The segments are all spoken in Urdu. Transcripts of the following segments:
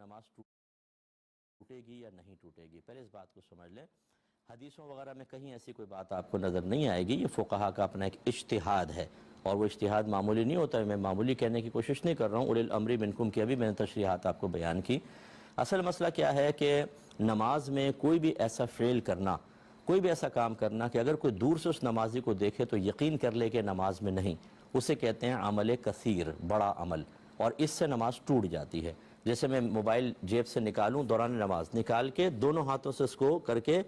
نماز ٹوٹے گی یا نہیں ٹوٹے گی؟ پہلے اس بات کو سمجھ لیں، حدیثوں وغیرہ میں کہیں ایسی کوئی بات آپ کو نظر نہیں آئے گی۔ یہ فقہا کا اپنا ایک اجتہاد ہے، اور وہ اجتہاد معمولی نہیں ہوتا ہے۔ میں معمولی کہنے کی کوشش نہیں کر رہا ہوں، اولی الامر منکم کی ابھی میں نے تشریحات آپ کو بیان کی۔ اصل مسئلہ کیا ہے کہ نماز میں کوئی بھی ایسا فعل کرنا، کوئی بھی ایسا کام کرنا کہ اگر کوئی دور سے اس نمازی کو دیکھے تو یقین کر لے کہ نماز میں نہیں، اسے کہتے ہیں عمل کثیر، بڑا عمل، اور اس سے نماز ٹوٹ جاتی ہے۔ جیسے میں موبائل جیب سے نکالوں دوران نماز، نکال کے دونوں ہاتھوں سے اس کو کر کے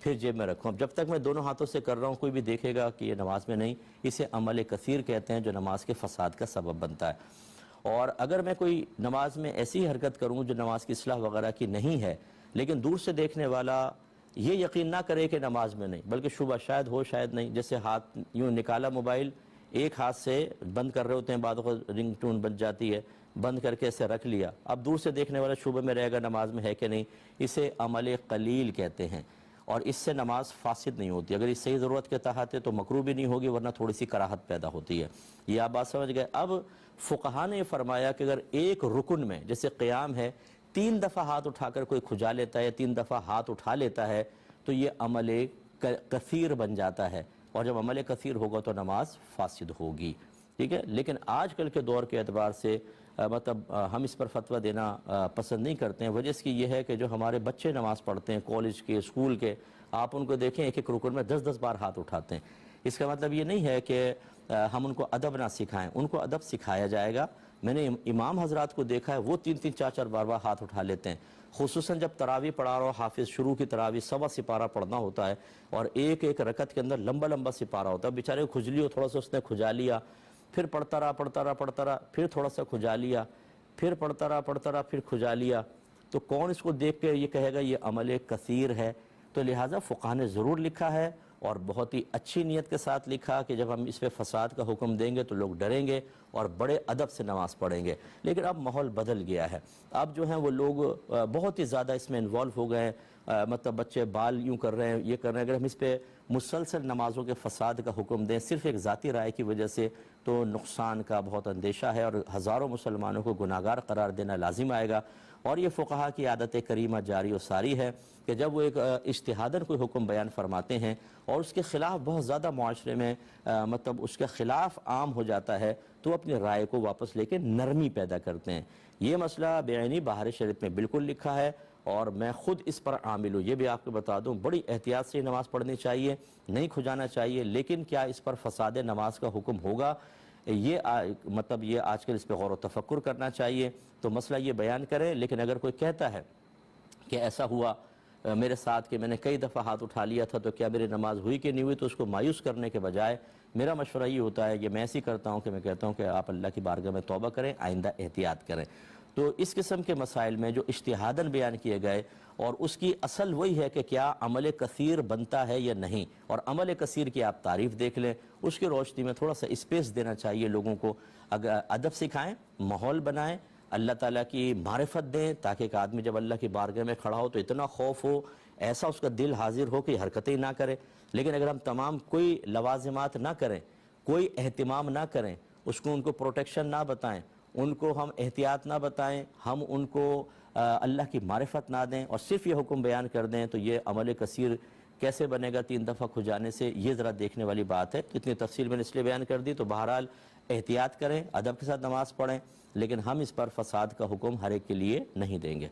پھر جیب میں رکھوں، اب جب تک میں دونوں ہاتھوں سے کر رہا ہوں کوئی بھی دیکھے گا کہ یہ نماز میں نہیں، اسے عمل کثیر کہتے ہیں جو نماز کے فساد کا سبب بنتا ہے۔ اور اگر میں کوئی نماز میں ایسی حرکت کروں جو نماز کی اصلاح وغیرہ کی نہیں ہے، لیکن دور سے دیکھنے والا یہ یقین نہ کرے کہ نماز میں نہیں، بلکہ شبہ شاید ہو شاید نہیں، جیسے ہاتھ یوں نکالا موبائل، ایک ہاتھ سے بند کر رہے ہوتے ہیں، بعد وقت رنگ ٹون بن جاتی ہے، بند کر کے اسے رکھ لیا، اب دور سے دیکھنے والا شبہ میں رہے گا نماز میں ہے کہ نہیں، اسے عمل قلیل کہتے ہیں، اور اس سے نماز فاسد نہیں ہوتی۔ اگر اس صحیح ضرورت کے تحت ہے تو مکروہ بھی نہیں ہوگی، ورنہ تھوڑی سی کراہت پیدا ہوتی ہے۔ یہ آپ بات سمجھ گئے۔ اب فقہا نے فرمایا کہ اگر ایک رکن میں جیسے قیام ہے 3 دفعہ ہاتھ اٹھا کر کوئی کھجا لیتا ہے، 3 دفعہ ہاتھ اٹھا لیتا ہے تو یہ عمل کثیر بن جاتا ہے، اور جب عمل کثیر ہوگا تو نماز فاسد ہوگی، ٹھیک ہے۔ لیکن آج کل کے دور کے اعتبار سے ہم اس پر فتویٰ دینا پسند نہیں کرتے ہیں۔ وجہ اس کی یہ ہے کہ جو ہمارے بچے نماز پڑھتے ہیں کالج کے، اسکول کے، آپ ان کو دیکھیں ایک ایک رکن میں 10 بار ہاتھ اٹھاتے ہیں۔ اس کا مطلب یہ نہیں ہے کہ ہم ان کو ادب نہ سکھائیں، ان کو ادب سکھایا جائے گا۔ میں نے امام حضرات کو دیکھا ہے وہ 3 4 بار ہاتھ اٹھا لیتے ہیں، خصوصاً جب تراویح پڑھا رہا ہو، حافظ شروع کی تراویح سوا سپارہ پڑھنا ہوتا ہے، اور ایک ایک رکعت کے اندر لمبا لمبا سپارہ ہوتا ہے، بیچارے کو کھجلی ہو، تھوڑا سا اس نے کھجا لیا، پھر پڑھتا رہا، پھر تھوڑا سا کھجا لیا، پھر پڑھتا رہا، پھر کھجا لیا، تو کون اس کو دیکھ کے یہ کہے گا یہ عمل کثیر ہے؟ تو لہٰذا فقہا نے ضرور لکھا ہے، اور بہت ہی اچھی نیت کے ساتھ لکھا کہ جب ہم اس پہ فساد کا حکم دیں گے تو لوگ ڈریں گے اور بڑے ادب سے نماز پڑھیں گے۔ لیکن اب ماحول بدل گیا ہے، اب جو ہیں وہ لوگ بہت ہی زیادہ اس میں انوالو ہو گئے ہیں، مطلب بچے بال یوں کر رہے ہیں، یہ کر رہے ہیں۔ اگر ہم اس پہ مسلسل نمازوں کے فساد کا حکم دیں صرف ایک ذاتی رائے کی وجہ سے تو نقصان کا بہت اندیشہ ہے، اور ہزاروں مسلمانوں کو گناہگار قرار دینا لازم آئے گا۔ اور یہ فقہا کی عادت کریمہ جاری و ساری ہے کہ جب وہ ایک اجتہاداً کوئی حکم بیان فرماتے ہیں اور اس کے خلاف بہت زیادہ معاشرے میں مطلب اس کے خلاف عام ہو جاتا ہے تو اپنی رائے کو واپس لے کے نرمی پیدا کرتے ہیں۔ یہ مسئلہ بعینی بہار شریعت میں بالکل لکھا ہے، اور میں خود اس پر عامل ہوں۔ یہ بھی آپ کو بتا دوں بڑی احتیاط سے نماز پڑھنی چاہیے، نہیں کھجانا چاہیے، لیکن کیا اس پر فساد نماز کا حکم ہوگا؟ یہ مطلب یہ آج کل اس پہ غور و تفکر کرنا چاہیے، تو مسئلہ یہ بیان کریں۔ لیکن اگر کوئی کہتا ہے کہ ایسا ہوا میرے ساتھ کہ میں نے کئی دفعہ ہاتھ اٹھا لیا تھا تو کیا میری نماز ہوئی کہ نہیں ہوئی، تو اس کو مایوس کرنے کے بجائے میرا مشورہ یہ ہوتا ہے، یہ میں ایسے کرتا ہوں کہ میں کہتا ہوں کہ آپ اللہ کی بارگاہ میں توبہ کریں، آئندہ احتیاط کریں۔ تو اس قسم کے مسائل میں جو اجتہاداً بیان کیے گئے، اور اس کی اصل وہی ہے کہ کیا عمل کثیر بنتا ہے یا نہیں، اور عمل کثیر کی آپ تعریف دیکھ لیں، اس کی روشنی میں تھوڑا سا اسپیس دینا چاہیے لوگوں کو، اگر ادب سکھائیں، ماحول بنائیں، اللہ تعالیٰ کی معرفت دیں، تاکہ ایک آدمی جب اللہ کی بارگاہ میں کھڑا ہو تو اتنا خوف ہو، ایسا اس کا دل حاضر ہو کہ حرکتیں نہ کرے۔ لیکن اگر ہم تمام کوئی لوازمات نہ کریں، کوئی اہتمام نہ کریں، اس کو ان کو پروٹیکشن نہ بتائیں، ان کو ہم احتیاط نہ بتائیں، ہم ان کو اللہ کی معرفت نہ دیں، اور صرف یہ حکم بیان کر دیں، تو یہ عمل کثیر کیسے بنے گا 3 دفعہ کھجانے سے؟ یہ ذرا دیکھنے والی بات ہے۔ اتنی تفصیل میں نے اس لیے بیان کر دی۔ تو بہرحال احتیاط کریں، ادب کے ساتھ نماز پڑھیں، لیکن ہم اس پر فساد کا حکم ہر ایک کے لیے نہیں دیں گے۔